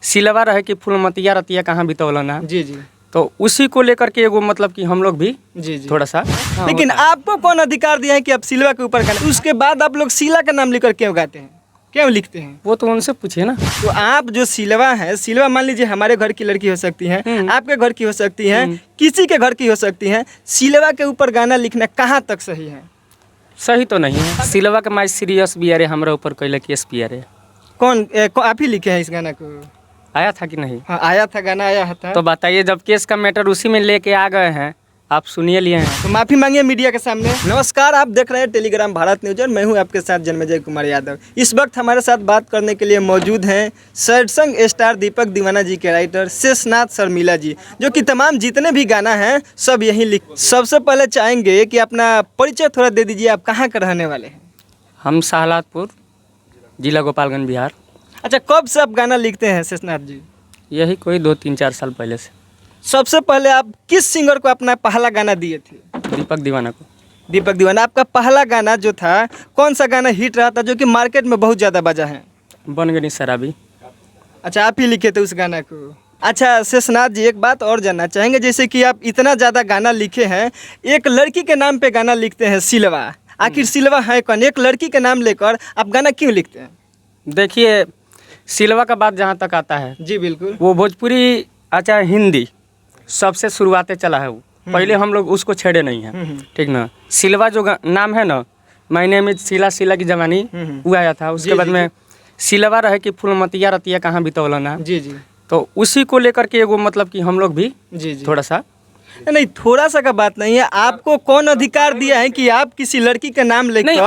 सिलवा रहे कि फूलमतिया रतिया कहाँ बितौलना। जी जी। तो उसी को लेकर के एगो मतलब कि हम लोग भी जी जी थोड़ा सा लेकिन आपको कौन अधिकार दिया है कि आप सिलवा के ऊपर गाना, उसके बाद आप लोग शीला का नाम लेकर क्यों गाते हैं, क्यों लिखते हैं? वो तो उनसे पूछिए ना। तो आप जो सिलवा है, सिलवा मान लीजिए हमारे घर की लड़की हो सकती है, आपके घर की हो सकती है, किसी के घर की हो सकती है, सिलवा के ऊपर गाना लिखना कहाँ तक सही है? सही तो नहीं है। सिलवा के माई सीरियस भी अरे हमारे ऊपर कैले केस भी अरे। कौन आप ही लिखे हैं इस गाना को? आया था कि नहीं? हाँ आया था, गाना आया था। तो बताइए, जब केस का मैटर उसी में लेके आ गए हैं, आप सुनिए लिए हैं तो माफी मांगिए मीडिया के सामने। नमस्कार, आप देख रहे हैं टेलीग्राम भारत न्यूज और मैं हूं आपके साथ जन्मेजय कुमार यादव। इस वक्त हमारे साथ बात करने के लिए मौजूद हैं सैडसंग स्टार दीपक दीवाना जी के राइटर शेषनाथ शर्मिला जी, जो कि तमाम जितने भी गाना हैं सब यहीं लिख। सबसे पहले चाहेंगे कि अपना परिचय थोड़ा दे दीजिए, आप कहाँ के रहने वाले हैं? हम साहलादपुर, जिला गोपालगंज, बिहार। अच्छा, कब से आप गाना लिखते हैं शेषनाथ जी? यही कोई 2-3-4 साल पहले से। सबसे पहले आप किस सिंगर को अपना पहला गाना दिए थे? दीपक दीवाना को। दीपक दीवाना। आपका पहला गाना जो था, कौन सा गाना हिट रहा था जो कि मार्केट में बहुत ज़्यादा बजा है? बन गई शराबी। अच्छा, आप ही लिखे थे उस गाना को। अच्छा शेषनाथ जी, एक बात और जानना चाहेंगे, जैसे कि आप इतना ज़्यादा गाना लिखे हैं, एक लड़की के नाम पे गाना लिखते हैं सिलवा, आखिर सिलवा है कौन? एक लड़की के नाम लेकर आप गाना क्यों लिखते हैं? देखिए, सिलवा का बात जहाँ तक आता है, जी बिल्कुल। वो भोजपुरी अच्छा हिंदी सबसे शुरुआतें चला है। वो पहले हम लोग उसको छेड़े नहीं हैं, ठीक ना। सिलवा जो नाम है ना, my name is Sheela, Sheela की जवानी, वो आया था। उसके बाद में सिलवा रहे कि फूलमतिया रतिया कहाँ बितौलना। जी जी। तो उसी को लेकर के एगो मतलब कि हम लोग भी जी जी। थोड़ा सा नहीं, थोड़ा सा का बात नहीं है। आपको कौन अधिकार दिया है कि आप किसी लड़की का नाम लेकर नहीं,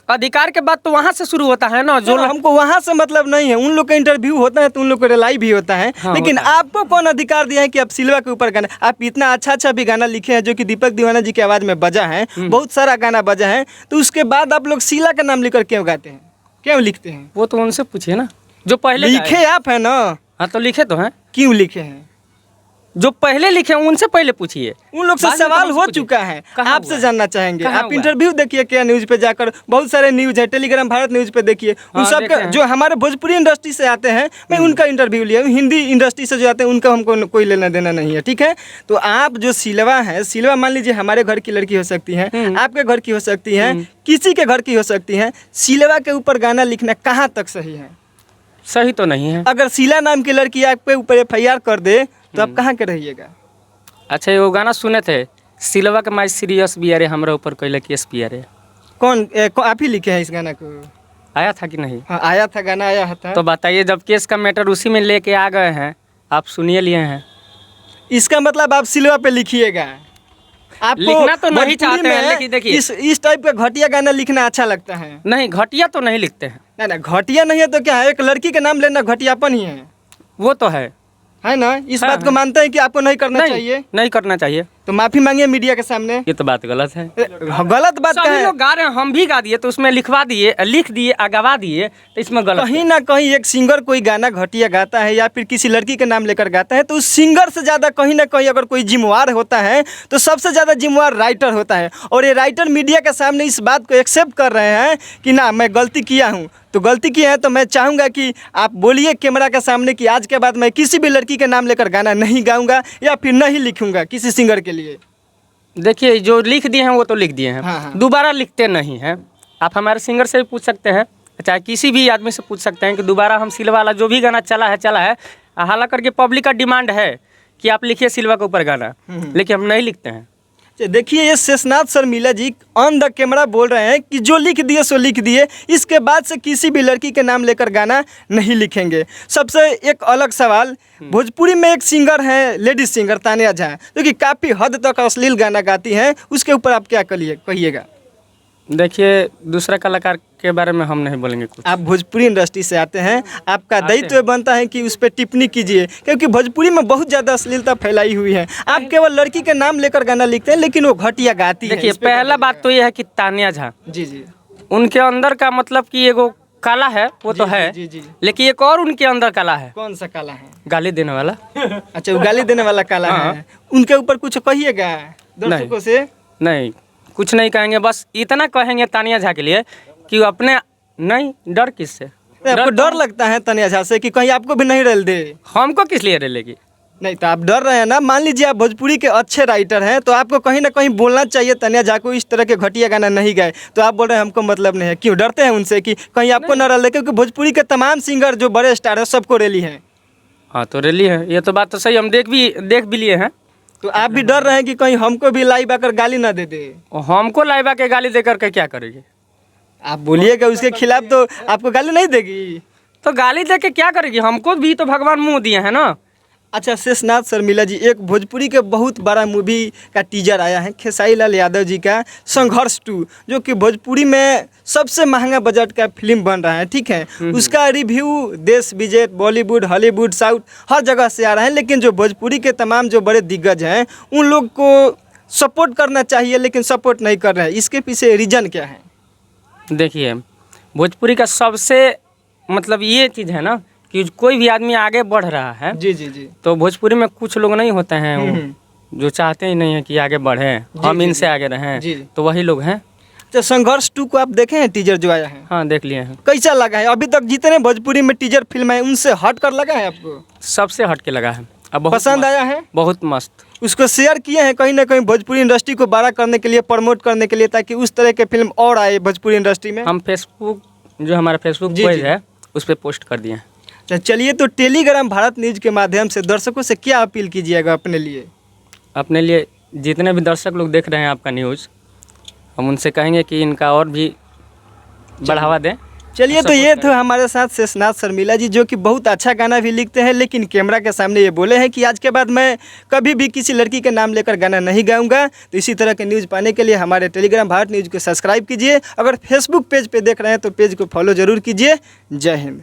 अधिकार के बाद तो वहाँ से शुरू होता है ना। जो हमको वहाँ से मतलब नहीं है, उन लोग का इंटरव्यू होता है तो उन लोग को रिलाई भी होता है। हाँ, लेकिन होता आपको कौन अधिकार दिया है कि आप सिलवा के ऊपर गाना, आप इतना अच्छा भी गाना लिखे हैं जो कि दीपक दीवाना जी की आवाज़ में बजा है, बहुत सारा गाना बजा है, तो उसके बाद आप लोग शीला का नाम लेकर क्यों गाते हैं, क्यों लिखते हैं? वो तो उनसे पूछिए ना, जो पहले लिखे आप है ना। हाँ, तो लिखे तो हैं। क्यों लिखे हैं? जो पहले लिखे हैं उनसे पहले पूछिए। उन लोग से सवाल हो चुका है, आपसे जानना चाहेंगे। आप हुआ? इंटरव्यू देखिए क्या न्यूज पे जाकर, बहुत सारे न्यूज है, टेलीग्राम भारत न्यूज पे देखिए, उन सब का जो हमारे भोजपुरी इंडस्ट्री से आते हैं, मैं उनका इंटरव्यू लिया। हिंदी इंडस्ट्री से जो आते हैं उनका हमको कोई लेना देना नहीं है, ठीक है। तो आप जो सिलवा है, सिलवा मान लीजिए हमारे घर की लड़की हो सकती है, आपके घर की हो सकती है, किसी के घर की हो सकती है, सिलवा के ऊपर गाना लिखना कहाँ तक सही है? सही तो नहीं है। अगर शीला नाम की लड़की आपके ऊपर FIR कर दे तो आप कहाँ के रहिएगा? अच्छा, ये वो गाना सुने थे, सिलवा के माई सीरियस भी अरे हमारे ऊपर कैले केस भी अरे। कौन आप ही लिखे हैं इस गाना को? आया था कि नहीं? हाँ आया था, गाना आया था। तो बताइए, जब केस का मैटर उसी में लेके आ गए हैं, आप सुनिए लिए हैं। इसका मतलब आप सिलवा पे लिखिएगा। आपको लिखना तो नहीं चाहते हैं, लेकिन देखिए इस टाइप का घटिया गाना लिखना अच्छा लगता है? नहीं, घटिया तो नहीं लिखते हैं। नहीं, घटिया नहीं है तो क्या है? एक लड़की के नाम लेना घटियापन ही है। वो तो है ना। इस बात को मानते हैं कि आपको नहीं करना चाहिए? नहीं करना चाहिए। तो माफी मांगिए मीडिया के सामने। ये तो बात गलत है। गलत बात सभी लोग गा रहे हैं, हम भी गा दिए तो उसमें लिखवा दिए, लिख दिए, गवा दिए, तो इसमें गलत। कहीं ना कहीं एक सिंगर कोई गाना घटिया गाता है या फिर किसी लड़की के नाम लेकर गाता है, तो उस सिंगर से ज़्यादा कहीं ना कहीं अगर कोई जिम्मेवार होता है तो सबसे ज़्यादा जिम्मेवार राइटर होता है। और ये राइटर मीडिया के सामने इस बात को एक्सेप्ट कर रहे हैं कि ना, मैं गलती किया हूँ। तो गलती की है तो मैं चाहूँगा कि आप बोलिए कैमरा के सामने कि आज के बाद मैं किसी भी लड़की के नाम लेकर गाना नहीं गाऊंगा या फिर नहीं लिखूंगा किसी सिंगर के लिए। देखिए, जो लिख दिए हैं वो तो लिख दिए हैं। हाँ। दोबारा लिखते नहीं हैं। आप हमारे सिंगर से भी पूछ सकते हैं, चाहे किसी भी आदमी से पूछ सकते हैं कि दोबारा हम सिलवा वाला जो भी गाना चला है, हालांकि करके पब्लिक का डिमांड है कि आप लिखिए सिलवा के ऊपर गाना, लेकिन हम नहीं लिखते हैं। देखिए, ये शेषनाथ शर्मिला जी ऑन द कैमरा बोल रहे हैं कि जो लिख दिए सो लिख दिए, इसके बाद से किसी भी लड़की के नाम लेकर गाना नहीं लिखेंगे। सबसे एक अलग सवाल, भोजपुरी में एक सिंगर हैं, लेडीज सिंगर तानिया झा, जो कि काफ़ी हद तक अश्लील गाना गाती हैं, उसके ऊपर आप क्या कहिएगा? देखिए, दूसरा कलाकार के बारे में हम नहीं बोलेंगे कुछ। आप भोजपुरी इंडस्ट्री से आते हैं, आपका दायित्व बनता है कि उस पर टिप्पणी कीजिए, क्योंकि भोजपुरी में बहुत ज़्यादा अश्लीलता फैलाई हुई है। आप केवल लड़की के नाम लेकर गाना लिखते हैं, लेकिन वो घटिया गाती है। देखिए, पहला बात तो ये है कि तानिया झा जी उनके अंदर का मतलब कि एगो कला है, वो तो है। जी। लेकिन एक और उनके अंदर कला है। कौन सा कला है? गाली देने वाला। अच्छा, वो गाली देने वाला कला है। उनके ऊपर कुछ कहिएगा दर्शकों से? नहीं, कुछ नहीं कहेंगे। बस इतना कहेंगे तानिया झा के लिए कि वो अपने नहीं, डर किससे, आपको डर लगता है तनिया झा से कि कहीं आपको भी नहीं रल दे? हमको किस लिए रेलेगी? नहीं तो आप डर रहे हैं ना। मान लीजिए आप भोजपुरी के अच्छे राइटर हैं तो आपको कहीं ना कहीं बोलना चाहिए तनिया झा को इस तरह के घटिया गाना नहीं गाए, तो आप बोल रहे हैं हमको मतलब नहीं है। क्यों डरते हैं उनसे कि कहीं आपको न रल दे? क्योंकि भोजपुरी के तमाम सिंगर जो बड़े स्टार हैं सबको रैली हैं। हाँ तो रैली है, ये तो बात तो सही, हम देख भी लिए हैं। तो आप भी डर रहे हैं कि कहीं हमको भी लाइव आकर गाली ना दे दे? हमको लाइबा के गाली देकर के क्या करेगी? आप बोलिएगा उसके खिलाफ तो आपको गाली नहीं देगी? तो गाली दे के क्या करेगी? हमको भी तो भगवान मुँह दिए हैं ना। अच्छा शेषनाथ शर्मिला जी, एक भोजपुरी के बहुत बड़ा मूवी का टीजर आया है खेसारी लाल यादव जी का, संघर्ष 2, जो कि भोजपुरी में सबसे महंगा बजट का फिल्म बन रहा है, ठीक है। उसका रिव्यू देश विदेश, बॉलीवुड, हॉलीवुड, साउथ हर जगह से आ रहा है। लेकिन जो भोजपुरी के तमाम जो बड़े दिग्गज हैं उन लोग को सपोर्ट करना चाहिए लेकिन सपोर्ट नहीं कर रहे हैं। इसके पीछे रीज़न क्या है? देखिए भोजपुरी का सबसे मतलब ये चीज़ है ना कि कोई भी आदमी आगे बढ़ रहा है जी जी जी। तो भोजपुरी में कुछ लोग नहीं होते हैं जो चाहते ही नहीं है कि आगे बढ़े, हम इनसे आगे रहें, तो वही लोग हैं। तो संघर्ष 2 को आप देखे हैं टीजर जो आया है? हाँ देख लिए हैं। कैसा लगा है? अभी तक जितने भोजपुरी में टीजर फिल्म है उनसे हट कर लगा है आपको? सबसे हट के लगा है। अब बहुत पसंद आया है? बहुत मस्त। उसको शेयर किए हैं कहीं ना कहीं भोजपुरी इंडस्ट्री को बड़ा करने के लिए, प्रमोट करने के लिए, ताकि उस तरह के फिल्म और आए भोजपुरी इंडस्ट्री में? हम फेसबुक, जो हमारा फेसबुक पेज है उस पर पोस्ट कर दिए हैं। चलिए, तो टेलीग्राम भारत न्यूज़ के माध्यम से दर्शकों से क्या अपील कीजिएगा अपने लिए? अपने लिए जितने भी दर्शक लोग देख रहे हैं आपका न्यूज़, हम उनसे कहेंगे कि इनका और भी बढ़ावा दें। चलिए, तो ये थे हमारे साथ शेषनाथ शर्मिला जी, जो कि बहुत अच्छा गाना भी लिखते हैं, लेकिन कैमरा के सामने ये बोले हैं कि आज के बाद मैं कभी भी किसी लड़की के नाम लेकर गाना नहीं गाऊंगा। तो इसी तरह के न्यूज़ पाने के लिए हमारे टेलीग्राम भारत न्यूज़ को सब्सक्राइब कीजिए। अगर फेसबुक पेज पे देख रहे हैं तो पेज को फॉलो ज़रूर कीजिए। जय हिंद।